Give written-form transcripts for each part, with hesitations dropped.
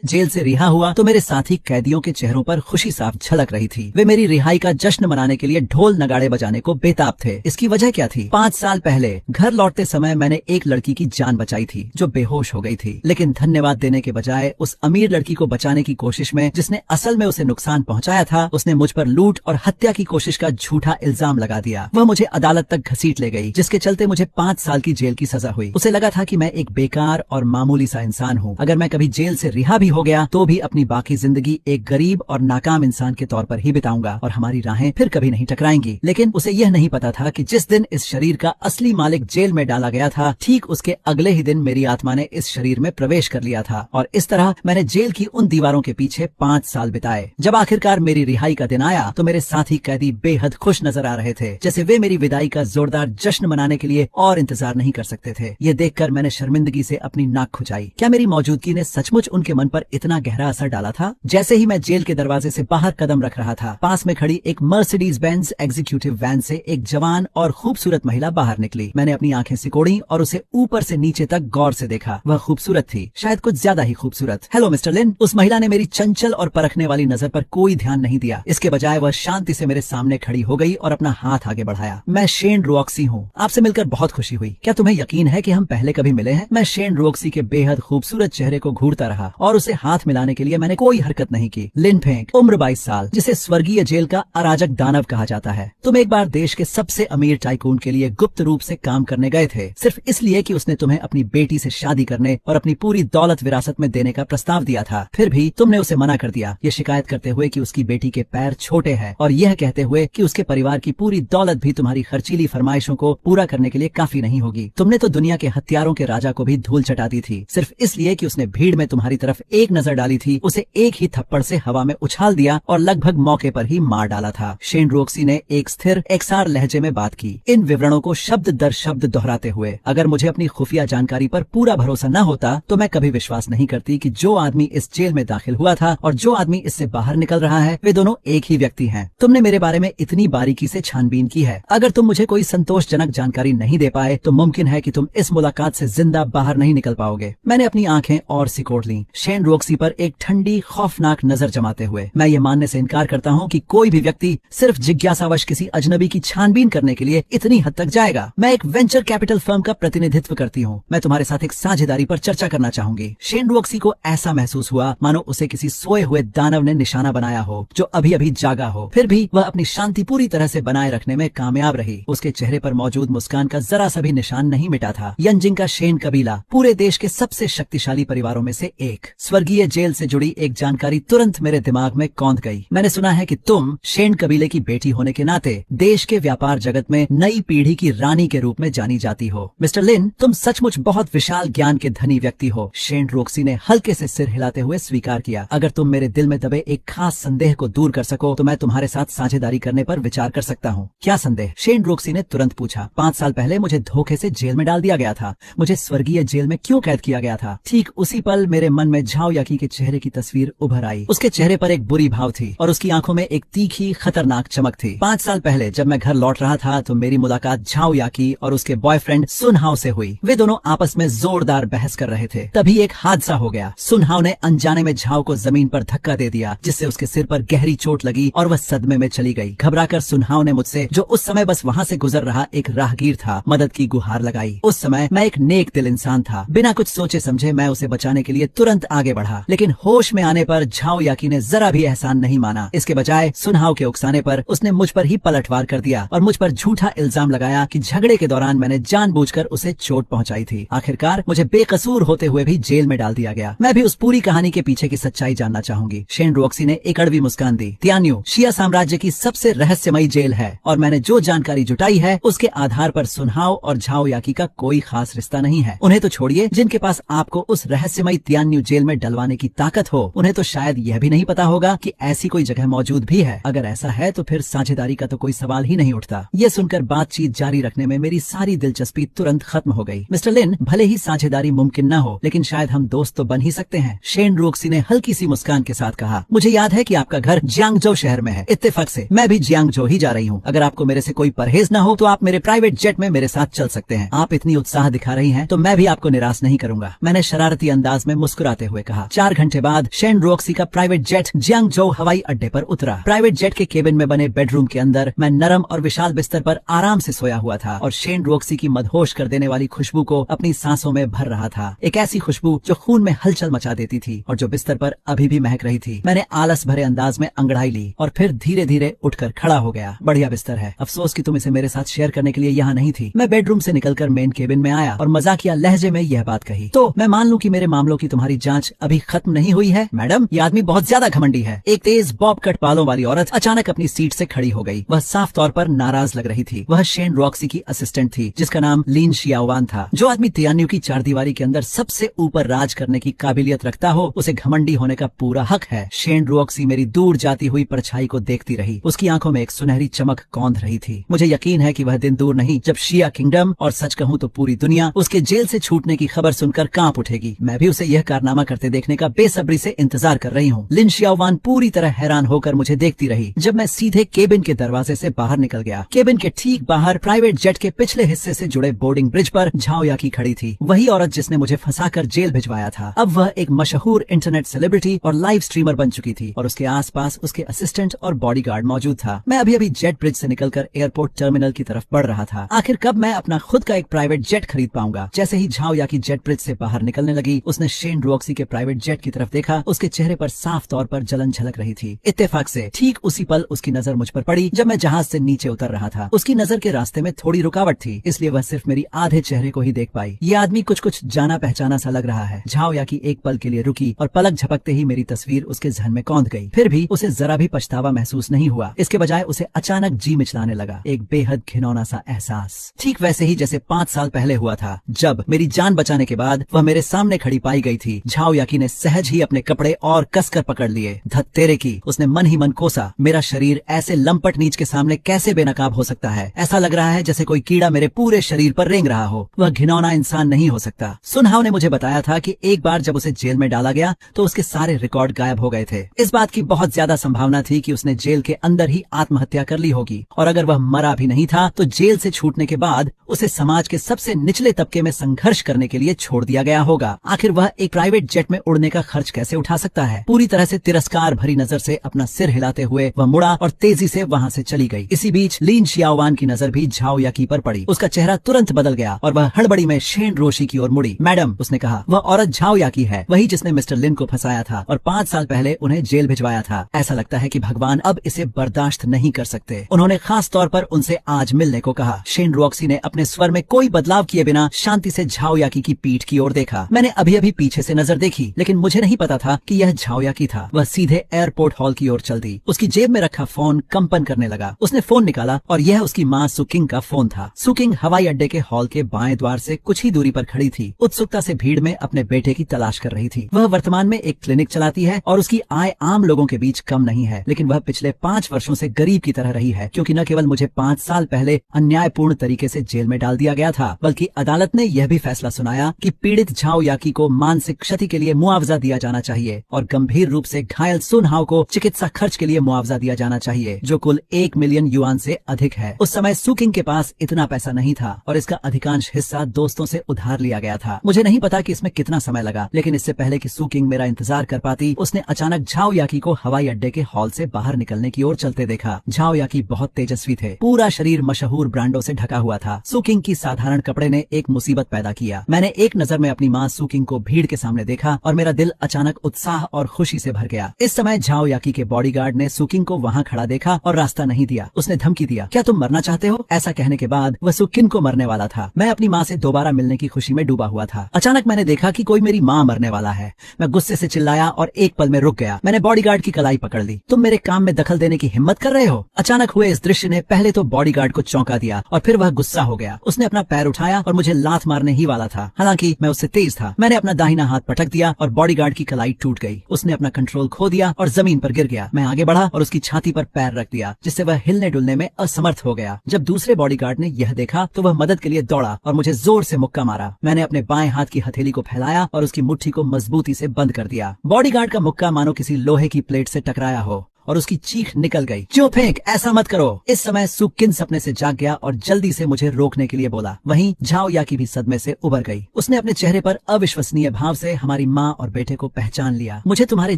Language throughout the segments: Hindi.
जेल से रिहा हुआ तो मेरे साथी कैदियों के चेहरों पर खुशी साफ झलक रही थी। वे मेरी रिहाई का जश्न मनाने के लिए ढोल नगाड़े बजाने को बेताब थे। इसकी वजह क्या थी? 5 साल पहले घर लौटते समय मैंने एक लड़की की जान बचाई थी जो बेहोश हो गई थी, लेकिन धन्यवाद देने के बजाय उस अमीर लड़की को बचाने की कोशिश में जिसने असल में उसे नुकसान पहुंचाया था, उसने मुझ पर लूट और हत्या की कोशिश का झूठा इल्जाम लगा दिया। वह मुझे अदालत तक घसीट ले गई, जिसके चलते मुझे 5 साल की जेल की सजा हुई। उसे लगा था कि मैं एक बेकार और मामूली सा इंसान हूँ। अगर मैं कभी जेल से रिहा भी हो गया तो भी अपनी बाकी जिंदगी एक गरीब और नाकाम इंसान के तौर पर ही बिताऊंगा और हमारी राहें फिर कभी नहीं टकराएंगी। लेकिन उसे यह नहीं पता था कि जिस दिन इस शरीर का असली मालिक जेल में डाला गया था, ठीक उसके अगले ही दिन मेरी आत्मा ने इस शरीर में प्रवेश कर लिया था और इस तरह मैंने जेल की उन दीवारों के पीछे 5 साल बिताए। जब आखिरकार मेरी रिहाई का दिन आया तो मेरे साथी कैदी बेहद खुश नजर आ रहे थे, जैसे वे मेरी विदाई का जोरदार जश्न मनाने के लिए और इंतजार नहीं कर सकते थे। ये देखकर मैंने शर्मिंदगी से अपनी नाक खुजाई। क्या मेरी मौजूदगी ने सचमुच उनके मन पर इतना गहरा असर डाला था? जैसे ही मैं जेल के दरवाजे से बाहर कदम रख रहा था, पास में खड़ी एक मर्सिडीज बेंज एग्जीक्यूटिव वैन से एक जवान और खूबसूरत महिला बाहर निकली। मैंने अपनी आंखें सिकोड़ी और उसे ऊपर से नीचे तक गौर से देखा। वह खूबसूरत थी, शायद कुछ ज्यादा ही खूबसूरत। हेलो मिस्टर लिन। उस महिला ने मेरी चंचल और परखने वाली नजर पर कोई ध्यान नहीं दिया। इसके बजाय वह शांति से मेरे सामने खड़ी हो गई और अपना हाथ आगे बढ़ाया। मैं शेन रोक्सी हूँ, आपसे मिलकर बहुत खुशी हुई। क्या तुम्हें यकीन है कि हम पहले कभी मिले हैं? मैं शेन रोक्सी के बेहद खूबसूरत चेहरे को घूरता रहा और उसे हाथ मिलाने के लिए मैंने कोई हरकत नहीं की। लिन फेंक, उम्र 22 साल, जिसे स्वर्गीय जेल का अराजक दानव कहा जाता है। तुम एक बार देश के सबसे अमीर टाइकून के लिए गुप्त रूप से काम करने गए थे, सिर्फ इसलिए कि उसने तुम्हें अपनी बेटी से शादी करने और अपनी पूरी दौलत विरासत में देने का प्रस्ताव दिया था। फिर भी तुमने उसे मना कर दिया, ये शिकायत करते हुए कि उसकी बेटी के पैर छोटे हैं और यह कहते हुए कि उसके परिवार की पूरी दौलत भी तुम्हारी खर्चीली फरमाइशों को पूरा करने के लिए काफी नहीं होगी। तुमने तो दुनिया के हथियारों के राजा को भी धूल चटा दी थी, सिर्फ इसलिए कि उसने भीड़ में तुम्हारी तरफ एक नजर डाली थी, उसे एक ही थप्पड़ से हवा में उछाल दिया और लगभग मौके पर ही मार डाला था। शेन रोक्सी ने एक स्थिर एकसार लहजे में बात की, इन विवरणों को शब्द दर शब्द दोहराते हुए। अगर मुझे अपनी खुफिया जानकारी पर पूरा भरोसा न होता तो मैं कभी विश्वास नहीं करती कि जो आदमी इस जेल में दाखिल हुआ था और जो आदमी इससे बाहर निकल रहा है, वे दोनों एक ही व्यक्ति हैं। तुमने मेरे बारे में इतनी बारीकी से छानबीन की है। अगर तुम मुझे कोई संतोषजनक जानकारी नहीं दे पाए तो मुमकिन है कि तुम इस मुलाकात से जिंदा बाहर नहीं निकल पाओगे। मैंने अपनी आंखें और सिकोड़ ली, शेन रोक्सी पर एक ठंडी खौफनाक नजर जमाते हुए। मैं ये मानने से इनकार करता हूँ कि कोई भी व्यक्ति सिर्फ जिज्ञासावश किसी अजनबी की छानबीन करने के लिए इतनी हद तक जाएगा। मैं एक वेंचर कैपिटल फर्म का प्रतिनिधित्व करती हूँ। मैं तुम्हारे साथ एक साझेदारी पर चर्चा करना चाहूंगी। शेन रोक्सी को ऐसा महसूस हुआ मानो उसे किसी सोए हुए दानव ने निशाना बनाया हो जो अभी अभी जागा हो। फिर भी वह अपनी शांति पूरी तरह से बनाए रखने में कामयाब रही। उसके चेहरे पर मौजूद मुस्कान का जरा सा भी निशान नहीं मिटा था। यंजिंग का शेन कबीला पूरे देश के सबसे शक्तिशाली परिवारों में से एक। स्वर्गीय जेल से जुड़ी एक जानकारी तुरंत मेरे दिमाग में कौंध गई। मैंने सुना है कि तुम शेन कबीले की बेटी होने के नाते देश के व्यापार जगत में नई पीढ़ी की रानी के रूप में जानी जाती हो। मिस्टर लिन, तुम सचमुच बहुत विशाल ज्ञान के धनी व्यक्ति हो। शेन रोक्सी ने हल्के से सिर हिलाते हुए स्वीकार किया। अगर तुम मेरे दिल में दबे एक खास संदेह को दूर कर सको तो मैं तुम्हारे साथ साझेदारी करने पर विचार कर सकता हूँ। क्या संदेह? शेन रोक्सी ने तुरंत पूछा। 5 साल पहले मुझे धोखे से जेल में डाल दिया गया था। मुझे स्वर्गीय जेल में क्यों कैद किया गया था? ठीक उसी पल मेरे मन में झाओ याकी के चेहरे की तस्वीर उभर आई। उसके चेहरे पर एक बुरी भाव थी और उसकी आंखों में एक तीखी खतरनाक चमक थी। 5 साल पहले जब मैं घर लौट रहा था तो मेरी मुलाकात झाओ याकी और उसके बॉयफ्रेंड सुनहाओ से हुई। वे दोनों आपस में जोरदार बहस कर रहे थे। तभी एक हादसा हो गया। सुनहाओ ने अनजाने में झाओ को जमीन पर धक्का दे दिया, जिससे उसके सिर पर गहरी चोट लगी और वह सदमे में चली गई। घबराकर सुनहाओ ने मुझसे, जो उस समय बस वहाँ से गुजर रहा एक राहगीर था, मदद की गुहार लगाई। उस समय मैं एक नेक दिल इंसान था। बिना कुछ सोचे समझे मैं उसे बचाने के लिए तुरंत आगे बढ़ा, लेकिन होश में आने पर झाओ याकी ने जरा भी एहसान नहीं माना। इसके बजाय सुनहाओ के उकसाने पर उसने मुझ पर ही पलटवार कर दिया और मुझ पर झूठा इल्जाम लगाया कि झगड़े के दौरान मैंने जानबूझकर उसे चोट पहुंचाई थी। आखिरकार मुझे बेकसूर होते हुए भी जेल में डाल दिया गया। मैं भी उस पूरी कहानी के पीछे की सच्चाई जानना चाहूंगी। शेन रोक्सी ने एक कड़वी मुस्कान दी। तियान्यू शिया साम्राज्य की सबसे रहस्यमयी जेल है और मैंने जो जानकारी जुटाई है उसके आधार पर सुनहाओ और झाओ याकी का कोई खास रिश्ता नहीं है। उन्हें तो छोड़िए, जिनके पास आपको उस रहस्यमयी तियान्यू जेल में डलवाने की ताकत हो, उन्हें तो शायद यह भी नहीं पता होगा कि ऐसी कोई जगह मौजूद भी है। अगर ऐसा है तो फिर साझेदारी का तो कोई सवाल ही नहीं उठता। यह सुनकर बातचीत जारी रखने में मेरी सारी दिलचस्पी तुरंत खत्म हो गई। मिस्टर लिन, भले ही साझेदारी मुमकिन न हो, लेकिन शायद हम दोस्त तो बन ही सकते हैं। शेन रोक्सी ने हल्की सी मुस्कान के साथ कहा। मुझे याद है कि आपका घर जियांगजो शहर में है। इत्तेफाक से मैं भी जियांगजो ही जा रही हूँ। अगर आपको मेरे से कोई परहेज न हो तो आप मेरे प्राइवेट जेट में मेरे साथ चल सकते हैं। आप इतनी उत्साह दिखा रही हैं तो मैं भी आपको निराश नहीं करूंगा। मैंने शरारती अंदाज में मुस्कुराते हुए कहा। 4 घंटे बाद शेन रोक्सी का प्राइवेट जेट जियांगजो हवाई अड्डे पर उतरा। प्राइवेट जेट के केबिन में बने बेडरूम के अंदर मैं नरम और विशाल बिस्तर पर आराम से सोया हुआ था और शेन रोक्सी की मदहोश कर देने वाली खुशबू को अपनी सांसों में भर रहा था। एक ऐसी खुशबू जो खून में हलचल मचा देती थी और जो बिस्तर पर अभी भी महक रही थी। मैंने आलस भरे अंदाज में अंगड़ाई ली और फिर धीरे धीरे उठकर खड़ा हो गया। बढ़िया बिस्तर है, अफसोस कि तुम इसे मेरे साथ शेयर करने के लिए यहाँ नहीं थी। मैं बेडरूम से निकलकर मेन केबिन में आया और मजाकिया लहजे में यह बात कही। तो मैं मान लूं कि मेरे मामलों की तुम्हारी जांच अभी खत्म नहीं हुई है? मैडम, ये आदमी बहुत ज्यादा घमंडी है। एक तेज बॉब कट बालों वाली औरत अचानक अपनी सीट से खड़ी हो गई। वह साफ तौर पर नाराज लग रही थी। वह शेन रॉक्सी की असिस्टेंट थी जिसका नाम लिन शियाओवान था। जो आदमी तियान्यू की चारदीवारी के अंदर सबसे ऊपर राज करने की काबिलियत रखता हो, उसे घमंडी होने का पूरा हक है। शेन रॉक्सी मेरी दूर जाती हुई परछाई को देखती रही। उसकी आंखों में एक सुनहरी चमक कौंध रही थी। मुझे यकीन है कि वह दिन दूर नहीं जब शिया किंगडम और सच कहूं तो पूरी दुनिया उसके जेल से छूटने की खबर सुनकर कांप उठेगी। मैं भी उसे यह कारनामा करते देखने का बेसब्री से इंतजार कर रही हूँ। लिन शियाओवान पूरी तरह हैरान होकर मुझे देखती रही जब मैं सीधे केबिन के दरवाजे से बाहर निकल गया। केबिन के ठीक बाहर प्राइवेट जेट के पिछले हिस्से से जुड़े बोर्डिंग ब्रिज पर झाओ याकी खड़ी थी। वही औरत जिसने मुझे फंसाकर जेल भिजवाया था। अब वह एक मशहूर इंटरनेट सेलिब्रिटी और लाइव स्ट्रीमर बन चुकी थी और उसके आसपास उसके असिस्टेंट और बॉडीगार्ड मौजूद था। मैं अभी अभी जेट ब्रिज से निकलकर एयरपोर्ट टर्मिनल की तरफ बढ़ रहा था। आखिर कब मैं अपना खुद का एक प्राइवेट जेट खरीद पाऊंगा? जैसे ही झाओ याकी जेट ब्रिज से बाहर निकलने लगी, उसने शेन रॉक्सी के प्राइवेट जेट की तरफ देखा। उसके चेहरे पर साफ तौर पर जलन झलक रही थी। इत्तेफाक से ठीक उसी पल उसकी नजर मुझ पर पड़ी जब मैं जहाज से नीचे उतर रहा था। उसकी नजर के रास्ते में थोड़ी रुकावट थी, इसलिए वह सिर्फ मेरी आधे चेहरे को ही देख पाई। ये आदमी कुछ कुछ जाना पहचाना सा लग रहा है। झाओ याकी एक पल के लिए रुकी और पलक झपकते ही मेरी तस्वीर उसके जहन में कौंध गई। फिर भी उसे जरा भी पछतावा महसूस नहीं हुआ। इसके बजाय उसे अचानक जी मिचलाने लगा एक बेहद घिनौना सा एहसास। ठीक वैसे ही जैसे 5 साल पहले हुआ था जब मेरी जान बचाने के बाद वह मेरे सामने खड़ी पाई गई थी। झाओ याकी ने सहज ही अपने कपड़े और कसकर पकड़ लिए। धत तेरे की, उसने मन ही मन कोसा। मेरा शरीर ऐसे लंपट नीच के सामने कैसे बेनकाब हो सकता है? ऐसा लग रहा है जैसे कोई कीड़ा मेरे पूरे शरीर पर रेंग रहा हो। वह घिनौना इंसान नहीं हो सकता। सुनहाव ने मुझे बताया था कि एक बार जब उसे जेल में डाला गया तो उसके सारे रिकॉर्ड गायब हो गए थे। इस बात की बहुत ज्यादा संभावना थी कि उसने जेल के अंदर ही आत्महत्या कर ली होगी और अगर वह मरा भी नहीं था तो जेल से छूटने के बाद उसे समाज के सबसे निचले तबके में संघर्ष करने के लिए छोड़ दिया गया होगा। आखिर वह एक प्राइवेट जेट में उड़ने का खर्च कैसे उठा सकता है? पूरी तरह से तिरस्कार भरी नजर से अपना सिर हिलाते हुए वह मुड़ा और तेजी से वहाँ से चली गई। इसी बीच लिन शियाओवान की नजर भी झाओ याकी पर पड़ी। उसका चेहरा तुरंत बदल गया और वह हड़बड़ी में शेन रोशी की ओर मुड़ी। मैडम, उसने कहा, वह औरत झाओ याकी है, वही जिसने मिस्टर लिन को फंसाया था और 5 साल पहले उन्हें जेल भिजवाया था। ऐसा लगता है कि भगवान अब इसे बर्दाश्त नहीं कर सकते। उन्होंने खास तौर पर उनसे आज मिलने को कहा। शेन रॉक्सी ने अपने स्वर में कोई बदलाव किए बिना शांति से झाओ याकी की पीठ की ओर देखा। मैंने अभी अभी पीछे से नजर देखी, लेकिन मुझे नहीं पता था कि यह झाओ याकी था। वह सीधे एयरपोर्ट हॉल की ओर चल दी। उसकी जेब में रखा फोन कंपन करने लगा। उसने फोन निकाला और यह उसकी माँ सुकिंग का फोन था। सुकिंग हवाई अड्डे के हॉल के बाएं द्वार से कुछ ही दूरी पर खड़ी थी, उत्सुकता से भीड़ में अपने बेटे की तलाश कर रही थी। वह वर्तमान में एक क्लिनिक चलाती है और उसकी आय आम लोगों के बीच कम नहीं है, लेकिन वह पिछले 5 वर्षों से गरीब की तरह रही है, क्योंकि न केवल मुझे 5 साल पहले अन्यायपूर्ण तरीके से जेल में डाल दिया गया था, बल्कि अदालत ने यह भी फैसला सुनाया कि पीड़ित झाओ याकी को मानसिक क्षति के लिए मुआवजा दिया जाना चाहिए और गंभीर रूप से घायल सुनहाव को चिकित्सा खर्च के लिए मुआवजा दिया जाना चाहिए, जो कुल 1 मिलियन युआन से अधिक है। उस समय सुकिंग के पास इतना पैसा नहीं था और इसका अधिकांश हिस्सा दोस्तों से उधार लिया गया था। मुझे नहीं पता कि इसमें कितना समय लगा, लेकिन इससे पहले कि सुकिंग मेरा इंतजार कर पाती, उसने अचानक झाओ याकी को हवाई अड्डे के हॉल से बाहर निकलने की ओर चलते देखा। झाओ याकी बहुत तेजस्वी थे। पूरा शरीर मशहूर ब्रांडों से ढका हुआ था। सुकिंग की साधारण कपड़े ने एक मुसीबत पैदा किया। मैंने एक नजर में अपनी माँ सुकिंग को भीड़ के सामने देखा और मेरा दिल अचानक उत्साह और खुशी से भर गया। इस समय झाओ याकी के बॉडीगार्ड ने सुकिंग को वहाँ खड़ा देखा और रास्ता नहीं दिया। उसने धमकी दिया, क्या तुम मरना चाहते हो? ऐसा कहने के बाद वह सुकिंग को मरने वाला था। मैं अपनी माँ से दोबारा मिलने की खुशी में डूबा हुआ था। अचानक मैंने देखा कि कोई मेरी माँ मरने वाला है। मैं गुस्से से चिल्लाया और एक पल में रुक गया। मैंने बॉडीगार्ड की कलाई पकड़ ली। तुम मेरे काम में दखल देने की हिम्मत कर रहे हो? अचानक हुए इस दृश्य ने पहले तो बॉडीगार्ड को चौंका दिया और फिर वह गुस्सा हो गया। उसने अपना पैर उठाया और मुझे लात मारने ही वाला था। हालांकि मैं उससे तेज था। मैंने अपना दाहिना हाथ पटक दिया और बॉडीगार्ड की कलाई टूट गई। उसने अपना कंट्रोल खो दिया और जमीन पर गिर गया। मैं आगे बढ़ा और उसकी छाती पर पैर रख दिया, जिससे वह हिलने डुलने में असमर्थ हो गया। जब दूसरे बॉडीगार्ड ने यह देखा तो वह मदद के लिए दौड़ा और मुझे जोर से मुक्का मारा। मैंने अपने बाएं हाथ की हथेली को फैलाया और उसकी मुट्ठी को मजबूती से बंद कर दिया। बॉडीगार्ड का मुक्का मानो किसी लोहे की प्लेट से टकराया हो और उसकी चीख निकल गई, जो फेंक, ऐसा मत करो। इस समय सुकिन सपने से जाग गया और जल्दी से मुझे रोकने के लिए बोला। वहीं झाओ याकी भी सदमे से उबर गई। उसने अपने चेहरे पर अविश्वसनीय भाव से हमारी माँ और बेटे को पहचान लिया। मुझे तुम्हारे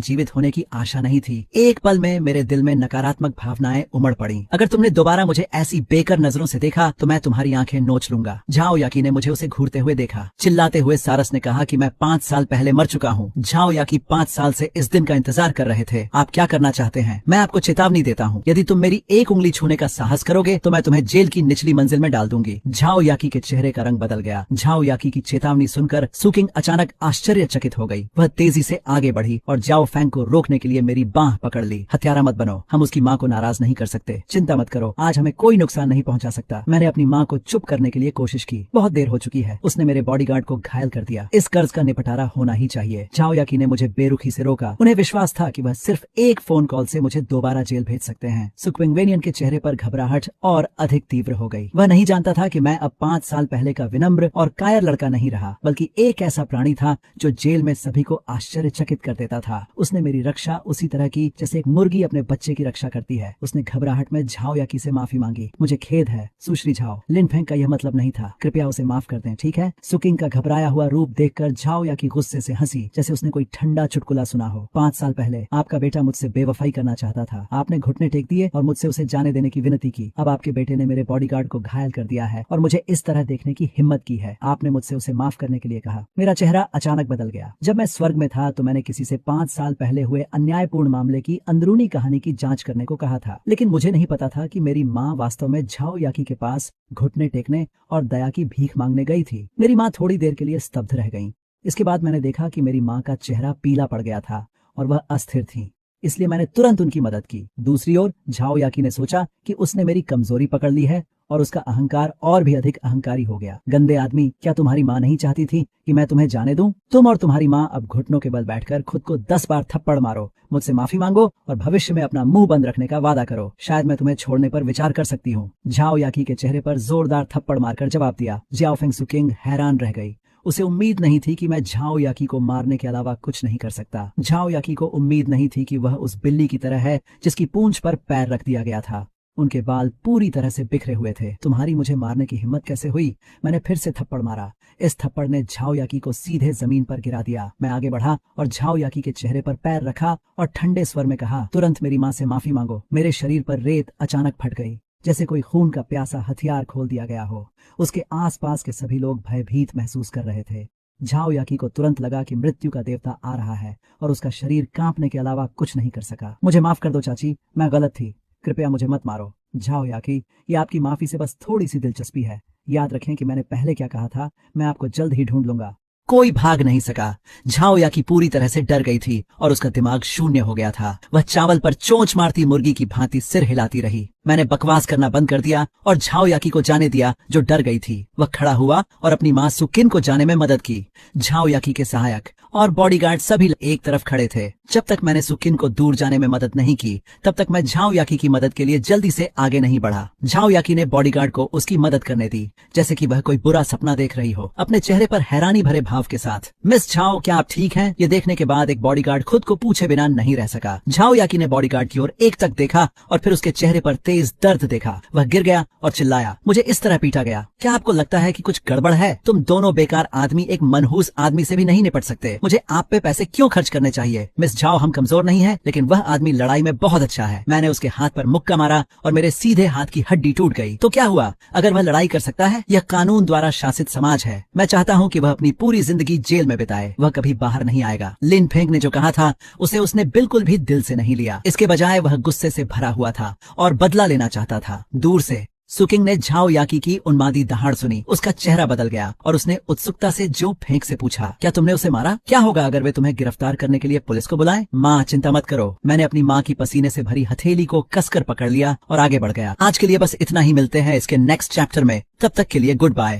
जीवित होने की आशा नहीं थी। एक पल में मेरे दिल में नकारात्मक भावनाएं उमड़ पड़ी। अगर तुमने दोबारा मुझे ऐसी बेकर नजरों से देखा तो मैं तुम्हारी आंखें नोच लूंगा। झाओ याकी ने मुझे उसे घूरते हुए देखा। चिल्लाते हुए सारस ने कहा कि मैं 5 साल पहले मर चुका हूँ। झाओ याकी 5 साल से इस दिन का इंतजार कर रहे थे। आप क्या करना चाहते हैं? मैं आपको चेतावनी देता हूँ, यदि तुम मेरी एक उंगली छूने का साहस करोगे तो मैं तुम्हें जेल की निचली मंजिल में डाल दूंगी। झाओ याकी के चेहरे का रंग बदल गया। झाओ याकी की चेतावनी सुनकर सुकिंग अचानक आश्चर्यचकित हो गई। वह तेजी से आगे बढ़ी और जाओ फैंग को रोकने के लिए मेरी बांह पकड़ ली। हत्यारा मत बनो, हम उसकी माँ को नाराज नहीं कर सकते। चिंता मत करो, आज हमें कोई नुकसान नहीं पहुंचा सकता। मैंने अपनी माँ को चुप करने के लिए कोशिश की। बहुत देर हो चुकी है, उसने मेरे बॉडीगार्ड को घायल कर दिया। इस कर्ज का निपटारा होना ही चाहिए। झाओ याकी ने मुझे बेरुखी से रोका। उन्हें विश्वास था कि वह सिर्फ एक फोन कॉल से मुझे दोबारा जेल भेज सकते हैं। सुक्विंगवेनियन के चेहरे पर घबराहट और अधिक तीव्र हो गई। वह नहीं जानता था कि मैं अब 5 साल पहले का विनम्र और कायर लड़का नहीं रहा, बल्कि एक ऐसा प्राणी था जो जेल में सभी को आश्चर्यचकित कर देता था। उसने मेरी रक्षा उसी तरह की जैसे एक मुर्गी अपने बच्चे की रक्षा करती है। उसने घबराहट में झाओ याकी से माफी मांगी। मुझे खेद है सुश्री झाओ, लिन फेंग का यह मतलब नहीं था, कृपया उसे माफ कर दें, ठीक है? सुकिंग का घबराया हुआ रूप देखकर झाओ याकी गुस्से से हंसी, जैसे उसने कोई ठंडा चुटकुला सुना हो। 5 साल पहले आपका बेटा मुझसे बेवफाई करना चाहता था। आपने घुटने टेक दिए और मुझसे उसे जाने देने की विनती की। अब आपके बेटे ने मेरे बॉडीगार्ड को घायल कर दिया है और मुझे इस तरह देखने की हिम्मत की है। आपने मुझसे उसे माफ करने के लिए कहा। मेरा चेहरा अचानक बदल गया। जब मैं स्वर्ग में था तो मैंने किसी से 5 साल पहले हुए अन्यायपूर्ण मामले की अंदरूनी कहानी की जांच करने को कहा था, लेकिन मुझे नहीं पता था कि मेरी माँ वास्तव में झाओ याकी के पास घुटने टेकने और दया की भीख मांगने गई थी। मेरी माँ थोड़ी देर के लिए स्तब्ध रह गई। इसके बाद मैंने देखा कि मेरी माँ का चेहरा पीला पड़ गया था और वह अस्थिर थी, इसलिए मैंने तुरंत उनकी मदद की। दूसरी ओर झाओ याकी ने सोचा कि उसने मेरी कमजोरी पकड़ ली है और उसका अहंकार और भी अधिक अहंकारी हो गया। गंदे आदमी, क्या तुम्हारी माँ नहीं चाहती थी कि मैं तुम्हें जाने दूं? तुम और तुम्हारी माँ अब घुटनों के बल बैठकर खुद को 10 बार थप्पड़ मारो, मुझसे माफी मांगो और भविष्य में अपना मुंह बंद रखने का वादा करो। शायद मैं तुम्हें छोड़ने पर विचार कर सकती हूँ। झाओ याकी के चेहरे पर जोरदार थप्पड़ मारकर जवाब दिया। जियाओ फेंग सुकिंग हैरान रह गई। उसे उम्मीद नहीं थी कि मैं झाओ याकी को मारने के अलावा कुछ नहीं कर सकता। झाओ याकी को उम्मीद नहीं थी कि वह उस बिल्ली की तरह है जिसकी पूंछ पर पैर रख दिया गया था। उनके बाल पूरी तरह से बिखरे हुए थे। तुम्हारी मुझे मारने की हिम्मत कैसे हुई? मैंने फिर से थप्पड़ मारा। इस थप्पड़ ने झाओ याकी को सीधे जमीन पर गिरा दिया। मैं आगे बढ़ा और झाओ याकी के चेहरे पर पैर रखा और ठंडे स्वर में कहा, तुरंत मेरी माँ से माफी मांगो। मेरे शरीर पर रेत अचानक फट गई, जैसे कोई खून का प्यासा हथियार खोल दिया गया हो। उसके आसपास के सभी लोग भयभीत महसूस कर रहे थे। झाओ याकी को तुरंत लगा कि मृत्यु का देवता आ रहा है और उसका शरीर कांपने के अलावा कुछ नहीं कर सका। मुझे माफ कर दो चाची, मैं गलत थी, कृपया मुझे मत मारो। झाओ याकी, ये आपकी माफी से बस थोड़ी सी दिलचस्पी है। याद रखें कि मैंने पहले क्या कहा था, मैं आपको जल्द ही ढूंढ लूंगा। कोई भाग नहीं सका। झाओ याकी पूरी तरह से डर गई थी और उसका दिमाग शून्य हो गया था। वह चावल पर चोंच मारती मुर्गी की भांति सिर हिलाती रही। मैंने बकवास करना बंद कर दिया और झाओ याकी को जाने दिया, जो डर गई थी। वह खड़ा हुआ और अपनी माँ सुकिन को जाने में मदद की। झाओ याकी के सहायक और बॉडीगार्ड सभी एक तरफ खड़े थे। जब तक मैंने सुकिन को दूर जाने में मदद नहीं की, तब तक मैं झाओ याकी की मदद के लिए जल्दी से आगे नहीं बढ़ा। झाओ याकी ने बॉडीगार्ड को उसकी मदद करने दी, जैसे कि वह कोई बुरा सपना देख रही हो, अपने चेहरे पर हैरानी भरे भाव के साथ। मिस झाओ, क्या आप ठीक हैं? ये देखने के बाद एक बॉडीगार्ड खुद को पूछे बिना नहीं रह सका। झाओ याकी ने बॉडीगार्ड की ओर एक तक देखा और फिर उसके चेहरे पर तेज दर्द देखा। वह गिर गया और चिल्लाया, मुझे इस तरह पीटा गया। क्या आपको लगता है कि कुछ गड़बड़ है? तुम दोनों बेकार आदमी एक मनहूस आदमी से भी नहीं निपट सकते। मुझे आप पे पैसे क्यों खर्च करने चाहिए? मिस झाओ, हम कमजोर नहीं है, लेकिन वह आदमी लड़ाई में बहुत अच्छा है। मैंने उसके हाथ पर मुक्का मारा और मेरे सीधे हाथ की हड्डी टूट गई। तो क्या हुआ? अगर वह लड़ाई कर सकता है? यह कानून द्वारा शासित समाज है। मैं चाहता हूँ कि वह अपनी पूरी जिंदगी जेल में बिताए। वह कभी बाहर नहीं आएगा। लिन फेंग ने जो कहा था उसे उसने बिल्कुल भी दिल से नहीं लिया। इसके बजाय वह गुस्से से भरा हुआ था और बदला लेना चाहता था। दूर से सुकिंग ने झाओ याकी की उन्मादी दहाड़ सुनी। उसका चेहरा बदल गया और उसने उत्सुकता से जो फेंक से पूछा, क्या तुमने उसे मारा? क्या होगा अगर वे तुम्हें गिरफ्तार करने के लिए पुलिस को बुलाएं? माँ, चिंता मत करो। मैंने अपनी माँ की पसीने से भरी हथेली को कसकर पकड़ लिया और आगे बढ़ गया। आज के लिए बस इतना ही। मिलते हैं इसके नेक्स्ट चैप्टर में। तब तक के लिए गुड बाय।